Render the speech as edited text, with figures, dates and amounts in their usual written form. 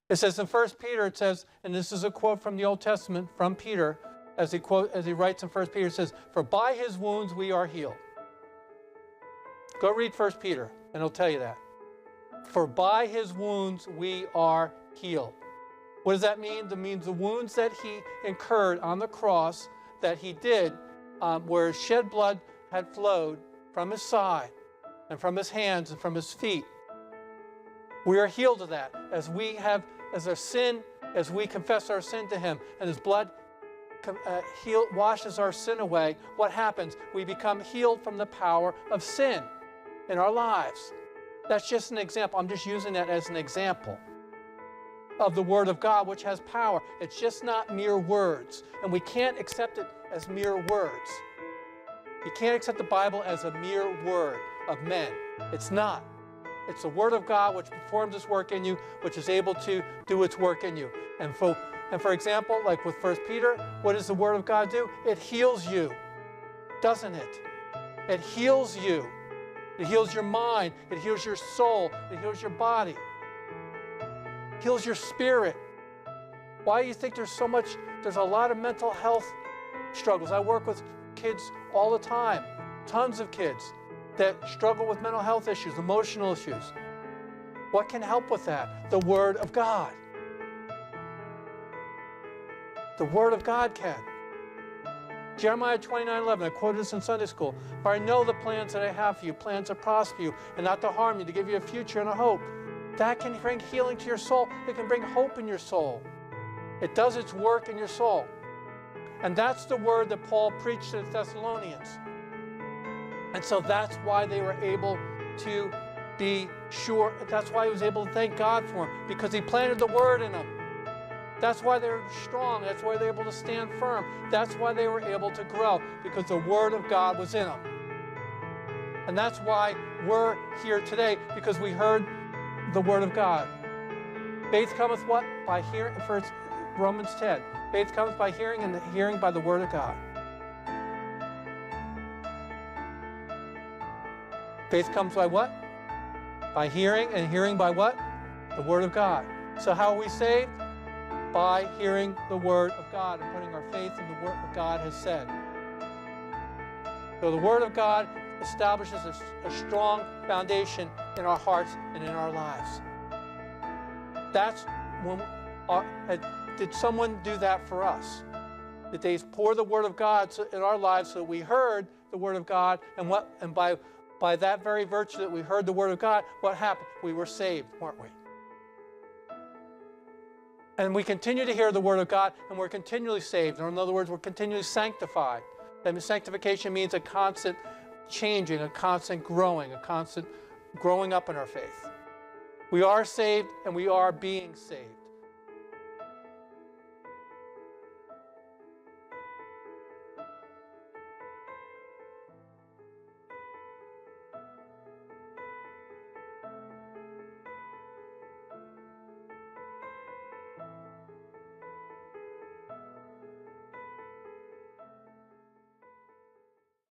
It says in 1 Peter, it says, and this is a quote from the Old Testament from Peter, as he writes in 1 Peter, it says, "For by his wounds we are healed." Go read 1 Peter, and it'll tell you that. For by his wounds we are healed. What does that mean? That means the wounds that he incurred on the cross, that he did, where his shed blood had flowed from his side and from his hands and from his feet. We are healed of that as we have, as we confess our sin to him, and his blood washes our sin away. What happens? We become healed from the power of sin in our lives. That's just an example. I'm just using that as an example of the Word of God, which has power. It's just not mere words. And we can't accept it as mere words. You can't accept the Bible as a mere word of men. It's not. It's the Word of God which performs its work in you, which is able to do its work in you. And for example, like with 1 Peter, what does the Word of God do? It heals you, doesn't it? It heals you. It heals your mind. It heals your soul. It heals your body. It heals your spirit. Why do you think there's a lot of mental health struggles? I work with kids all the time, tons of kids that struggle with mental health issues, emotional issues. What can help with that? The Word of God. The Word of God can. Jeremiah 29:11, I quoted this in Sunday school. For I know the plans that I have for you, plans to prosper you and not to harm you, to give you a future and a hope. That can bring healing to your soul. It can bring hope in your soul. It does its work in your soul. And that's the word that Paul preached to the Thessalonians. And so that's why they were able to be sure. That's why he was able to thank God for them, because he planted the word in them. That's why they're strong. That's why they're able to stand firm. That's why they were able to grow, because the Word of God was in them. And that's why we're here today, because we heard the Word of God. Faith cometh what? By hearing, first Romans 10. Faith cometh by hearing, and hearing by the Word of God. Faith comes by what? By hearing, and hearing by what? The Word of God. So how are we saved? By hearing the Word of God and putting our faith in the Word that God has said. So the Word of God establishes a strong foundation in our hearts and in our lives. That's when did someone do that for us? Did they pour the Word of God in our lives so that we heard the Word of God, and by that very virtue that we heard the Word of God, what happened? We were saved, weren't we? And we continue to hear the Word of God, and we're continually saved. Or in other words, we're continually sanctified. That means sanctification means a constant changing, a constant growing up in our faith. We are saved, and we are being saved.